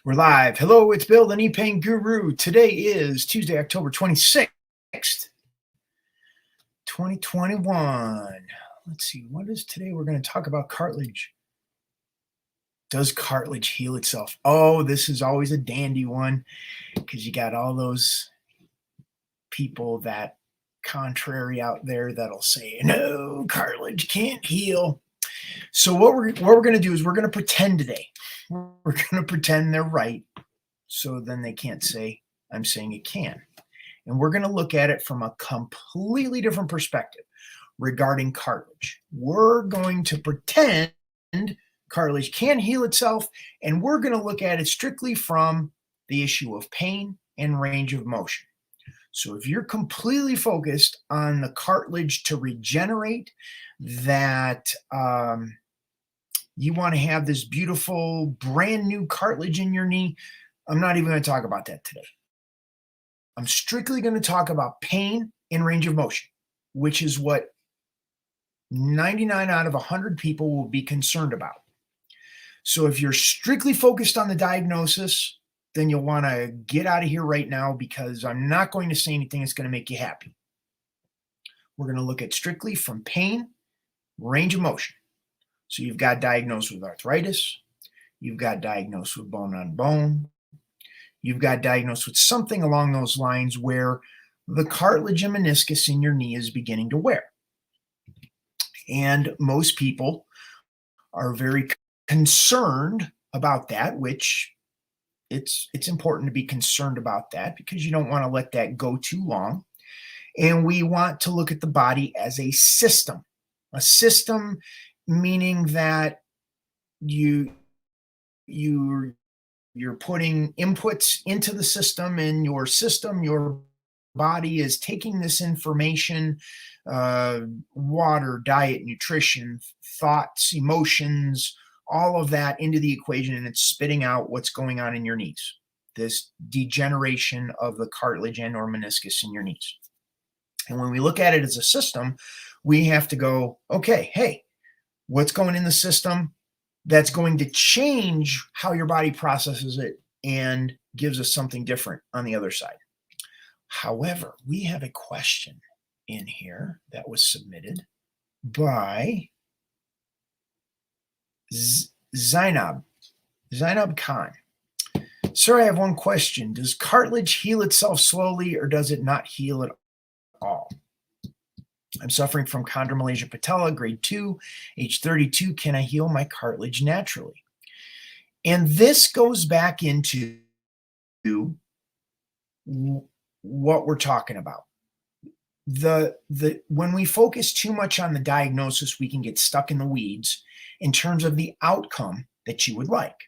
We're live. Hello, it's Bill, the Knee Pain Guru. Today is Tuesday, October 26th, 2021. Let's see, what is today? We're going to talk about cartilage. Does cartilage heal itself? Oh, this is always a dandy one because you got all those people that contrary out there that'll say, no, cartilage can't heal. So what we're going to do is we're going to pretend today. We're going to pretend they're right, so then they can't say I'm saying it can. And we're going to look at it from a completely different perspective regarding cartilage. We're going to pretend cartilage can heal itself, and we're going to look at it strictly from the issue of pain and range of motion. So if you're completely focused on the cartilage to regenerate, that you want to have this beautiful brand new cartilage in your knee, I'm not even going to talk about that today. I'm strictly going to talk about pain and range of motion, which is what 99 out of 100 people will be concerned about. So if you're strictly focused on the diagnosis, then you'll want to get out of here right now, because I'm not going to say anything that's going to make you happy. We're going to look at strictly from pain, range of motion. So you've got diagnosed with arthritis, you've got diagnosed with bone on bone, you've got diagnosed with something along those lines where the cartilage and meniscus in your knee is beginning to wear. And most people are very concerned about that, which it's important to be concerned about that because you don't want to let that go too long. And we want to look at the body as a system meaning that you're putting inputs into the system, and your body is taking this information, water, diet, nutrition, thoughts, emotions, all of that into the equation, and it's spitting out what's going on in your knees, this degeneration of the cartilage and or meniscus in your knees. And when we look at it as a system, we have to go, okay, hey, what's going in the system that's going to change how your body processes it and gives us something different on the other side. However, we have a question in here that was submitted by Zainab Khan. Sir, I have one question. Does cartilage heal itself slowly, or does it not heal at all? I'm suffering from chondromalacia patella, grade 2, age 32. Can I heal my cartilage naturally? And this goes back into what we're talking about. When we focus too much on the diagnosis, we can get stuck in the weeds in terms of the outcome that you would like.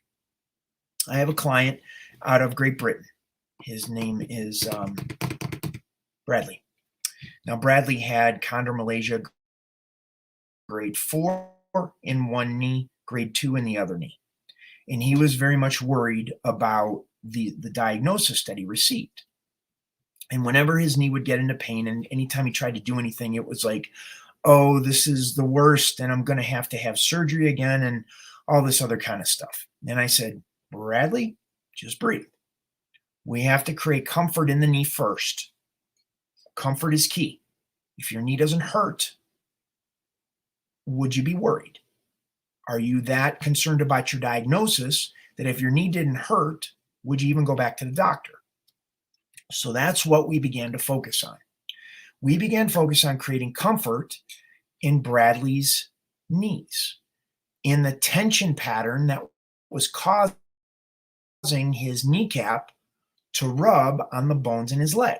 I have a client out of Great Britain. His name is Bradley. Now, Bradley had chondromalacia grade 4 in one knee, grade 2 in the other knee. And he was very much worried about the diagnosis that he received. And whenever his knee would get into pain, and anytime he tried to do anything, it was like, oh, this is the worst, and I'm going to have surgery again, and all this other kind of stuff. And I said, Bradley, just breathe. We have to create comfort in the knee first. Comfort is key. If your knee doesn't hurt, would you be worried? Are you that concerned about your diagnosis that if your knee didn't hurt, would you even go back to the doctor? So that's what we began to focus on. We began to focus on creating comfort in Bradley's knees, in the tension pattern that was causing his kneecap to rub on the bones in his leg.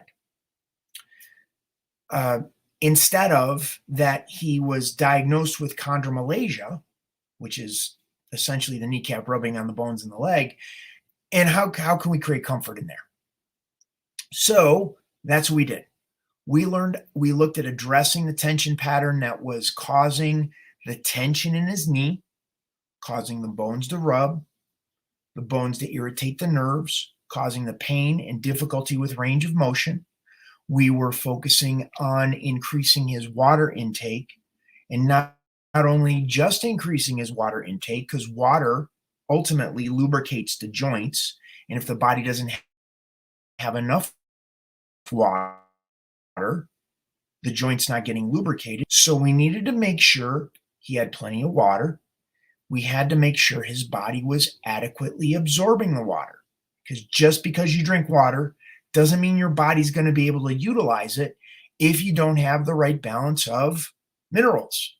Instead of that, he was diagnosed with chondromalacia, which is essentially the kneecap rubbing on the bones in the leg. And how can we create comfort in there? So that's what we did. We looked at addressing the tension pattern that was causing the tension in his knee, causing the bones to rub, the bones to irritate the nerves, causing the pain and difficulty with range of motion. We were focusing on increasing his water intake, and not only just increasing his water intake, because water ultimately lubricates the joints. And if the body doesn't have enough water, the joint's not getting lubricated. So we needed to make sure he had plenty of water. We had to make sure his body was adequately absorbing the water. Because just because you drink water doesn't mean your body's going to be able to utilize it if you don't have the right balance of minerals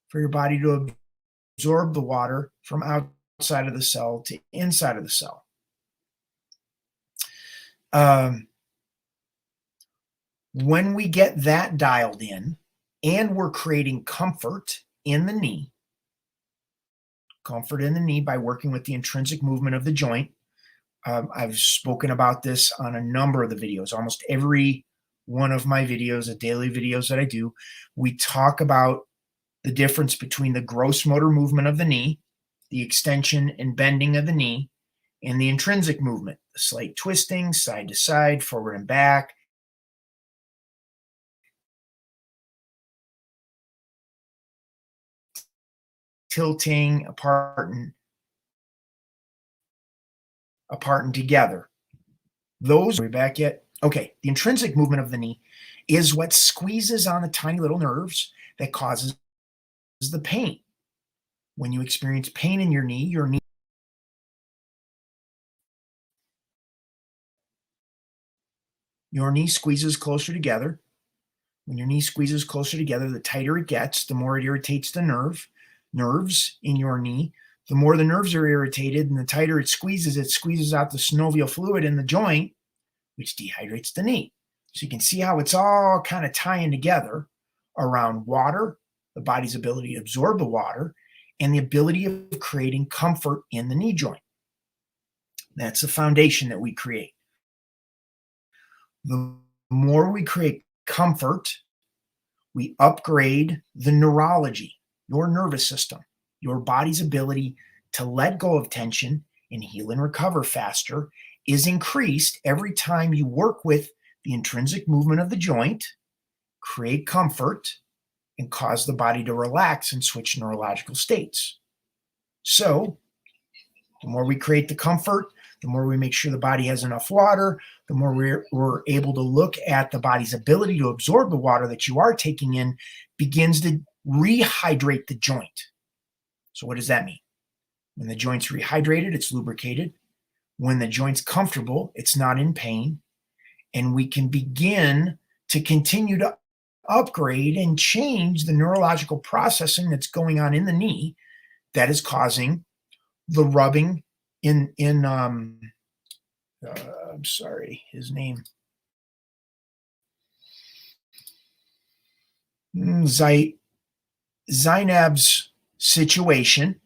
for your body to absorb the water from outside of the cell to inside of the cell. When we get that dialed in and we're creating comfort in the knee by working with the intrinsic movement of the joint. I've spoken about this on a number of the videos. Almost every one of my videos, the daily videos that I do, we talk about the difference between the gross motor movement of the knee, the extension and bending of the knee, and the intrinsic movement, the slight twisting, side to side, forward and back, tilting, apart and together. Those, are we back yet? Okay, the intrinsic movement of the knee is what squeezes on the tiny little nerves that causes the pain. When you experience pain in your knee squeezes closer together. When your knee squeezes closer together, the tighter it gets, the more it irritates the nerves in your knee. The more the nerves are irritated and the tighter it squeezes out the synovial fluid in the joint, which dehydrates the knee. So you can see how it's all kind of tying together around water, the body's ability to absorb the water, and the ability of creating comfort in the knee joint. That's the foundation that we create. The more we create comfort, we upgrade the neurology, your nervous system, your body's ability to let go of tension and heal and recover faster is increased every time you work with the intrinsic movement of the joint, create comfort, and cause the body to relax and switch neurological states. So the more we create the comfort, the more we make sure the body has enough water, the more we're able to look at the body's ability to absorb the water that you are taking in begins to rehydrate the joint. So what does that mean? When the joint's rehydrated, it's lubricated. When the joint's comfortable, it's not in pain. And we can begin to continue to upgrade and change the neurological processing that's going on in the knee that is causing the rubbing I'm sorry, his name. Zainab's situation.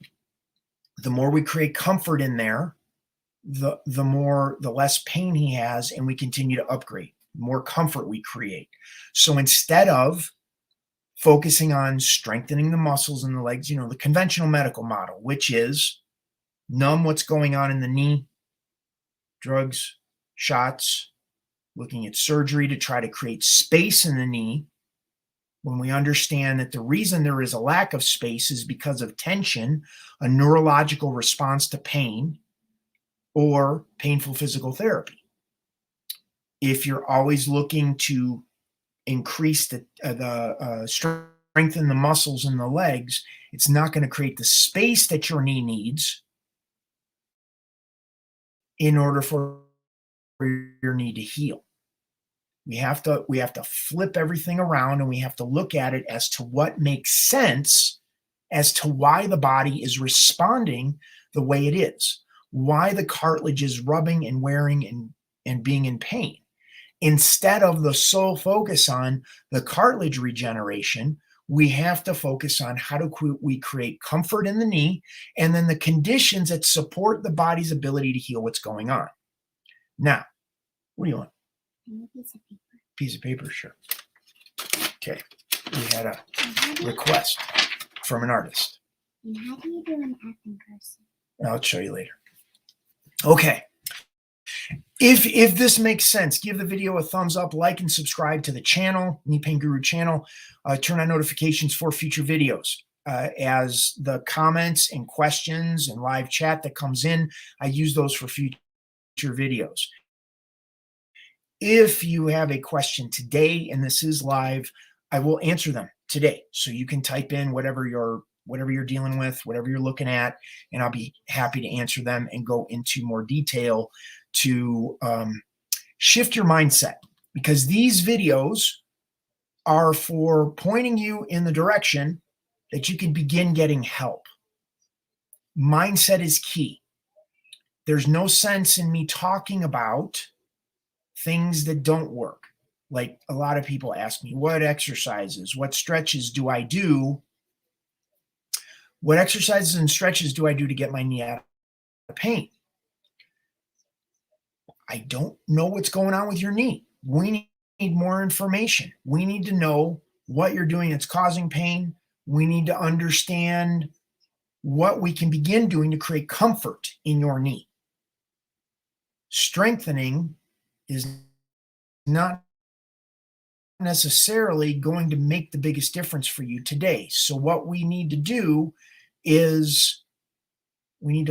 The more we create comfort in there, the less pain he has, and we continue to upgrade. The more comfort we create. So instead of focusing on strengthening the muscles in the legs, the conventional medical model, which is numb what's going on in the knee, drugs, shots, looking at surgery to try to create space in the knee, when we understand that the reason there is a lack of space is because of tension, a neurological response to pain, or painful physical therapy. If you're always looking to increase strengthen the muscles in the legs, it's not going to create the space that your knee needs in order for your knee to heal. We have to flip everything around, and we have to look at it as to what makes sense as to why the body is responding the way it is, why the cartilage is rubbing and wearing and being in pain. Instead of the sole focus on the cartilage regeneration, we have to focus on how do we create comfort in the knee, and then the conditions that support the body's ability to heal what's going on. Now, what do you want? Piece of paper, sure. Okay, we had a request from an artist. And how do you do an F in cursive? I'll show you later. Okay. If this makes sense, give the video a thumbs up, like and subscribe to the channel, Knee Pain Guru channel. Turn on notifications for future videos. as the comments and questions and live chat that comes in, I use those for future videos. If you have a question today and this is live, I will answer them today. So you can type in whatever you're dealing with, whatever you're looking at, and I'll be happy to answer them and go into more detail to shift your mindset, because these videos are for pointing you in the direction that you can begin getting help. Mindset is key. There's no sense in me talking about things that don't work. Like a lot of people ask me, what exercises, what stretches do I do? What exercises and stretches do I do to get my knee out of pain? I don't know what's going on with your knee. We need more information. We need to know what you're doing that's causing pain. We need to understand what we can begin doing to create comfort in your knee. Strengthening is not necessarily going to make the biggest difference for you today. So what we need to do is we need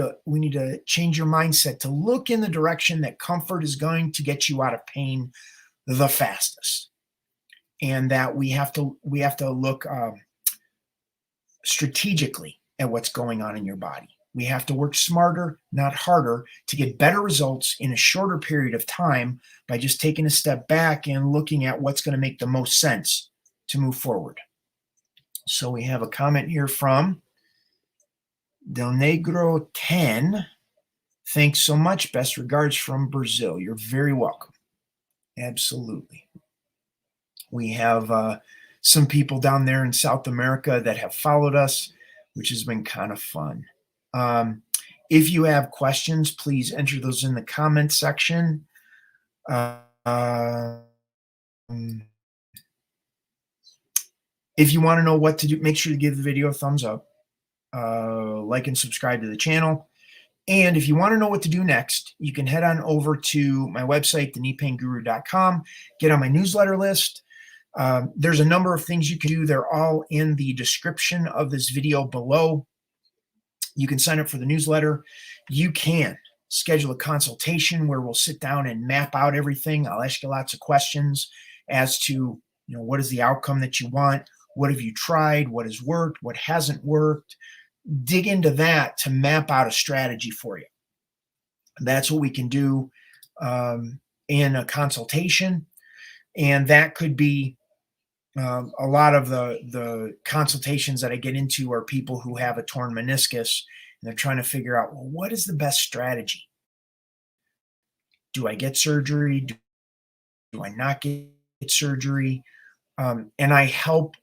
to change your mindset to look in the direction that comfort is going to get you out of pain the fastest, and that we have to look strategically at what's going on in your body. We have to work smarter, not harder, to get better results in a shorter period of time by just taking a step back and looking at what's going to make the most sense to move forward. So we have a comment here from Del Negro 10. Thanks so much. Best regards from Brazil. You're very welcome. Absolutely. We have some people down there in South America that have followed us, which has been kind of fun. If you have questions, please enter those in the comment section. If you want to know what to do, make sure to give the video a thumbs up, like and subscribe to the channel. And if you want to know what to do next, you can head on over to my website, thekneepainguru.com, get on my newsletter list. There's a number of things you can do. They're all in the description of this video below. You can sign up for the newsletter. You can schedule a consultation where we'll sit down and map out everything. I'll ask you lots of questions as to, what is the outcome that you want? What have you tried? What has worked? What hasn't worked? Dig into that to map out a strategy for you. That's what we can do in a consultation. And that could be a lot of the consultations that I get into are people who have a torn meniscus, and they're trying to figure out, well, what is the best strategy? Do I get surgery? Do I not get surgery? And I help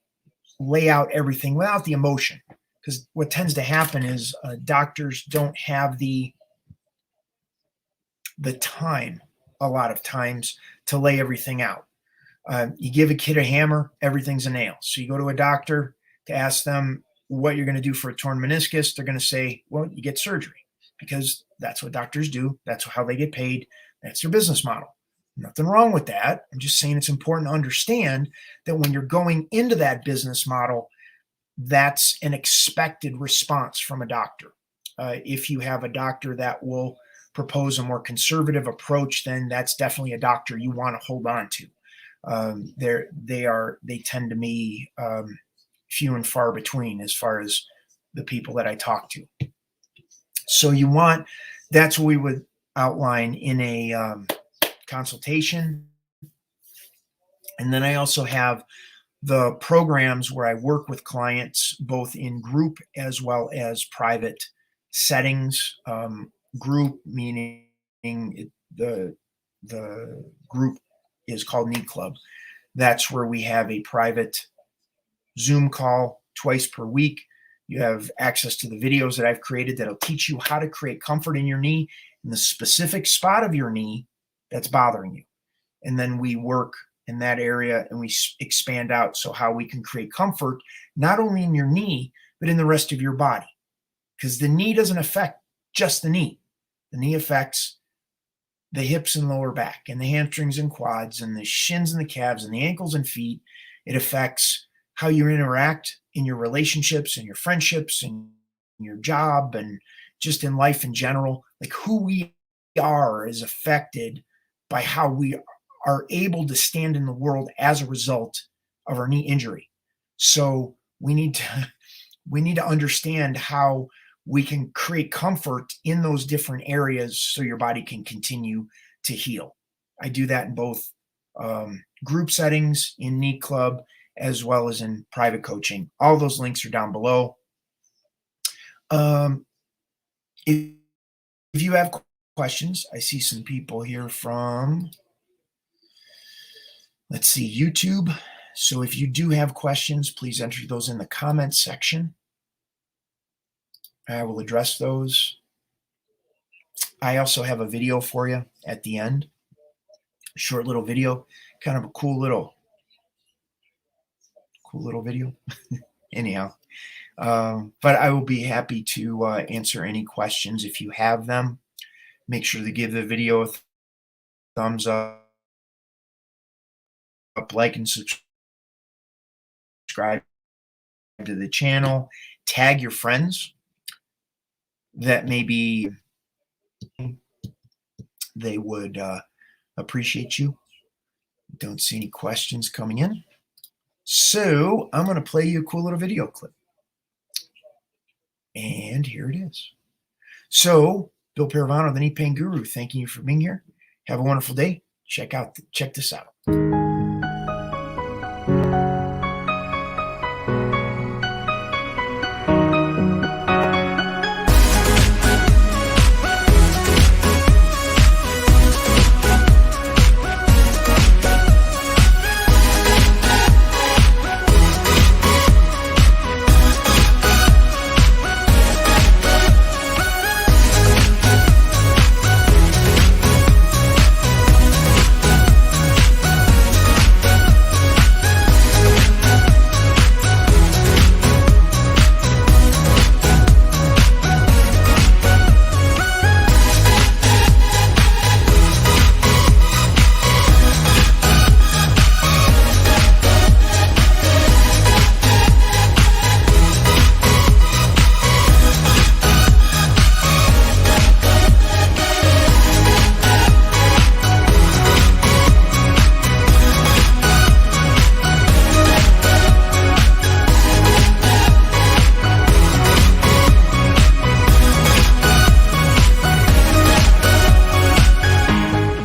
lay out everything without the emotion, because what tends to happen is doctors don't have the time a lot of times to lay everything out. You give a kid a hammer, everything's a nail. So you go to a doctor to ask them what you're going to do for a torn meniscus. They're going to say, well, you get surgery, because that's what doctors do. That's how they get paid. That's their business model. Nothing wrong with that. I'm just saying it's important to understand that when you're going into that business model, that's an expected response from a doctor. If you have a doctor that will propose a more conservative approach, then that's definitely a doctor you want to hold on to. They tend to be few and far between as far as the people that I talk to. So that's what we would outline in a consultation. And then I also have the programs where I work with clients both in group as well as private settings. Group meaning the group is called Knee Club. That's where we have a private Zoom call twice per week. You have access to the videos that I've created that'll teach you how to create comfort in your knee in the specific spot of your knee that's bothering you. And then we work in that area and we expand out so how we can create comfort not only in your knee, but in the rest of your body. Because the knee doesn't affect just the knee. The knee affects the hips and lower back, and the hamstrings and quads, and the shins and the calves, and the ankles and feet. It affects how you interact in your relationships and your friendships and your job and just in life in general. Like who we are is affected by how we are able to stand in the world as a result of our knee injury. So we need to understand how we can create comfort in those different areas so your body can continue to heal. I do that in both group settings, in Knee Club, as well as in private coaching. All those links are down below. If you have questions, I see some people here from, let's see, YouTube. So if you do have questions, please enter those in the comments section. I will address those. I also have a video for you at the end, a short little video, kind of a cool little video. Anyhow, but I will be happy to answer any questions if you have them. Make sure to give the video a thumbs up, like and subscribe to the channel. Tag your friends that maybe they would appreciate you. Don't see any questions coming in. So I'm going to play you a cool little video clip. And here it is. So Bill Paravano, the Knee Pain Guru, thanking you for being here. Have a wonderful day. Check this out.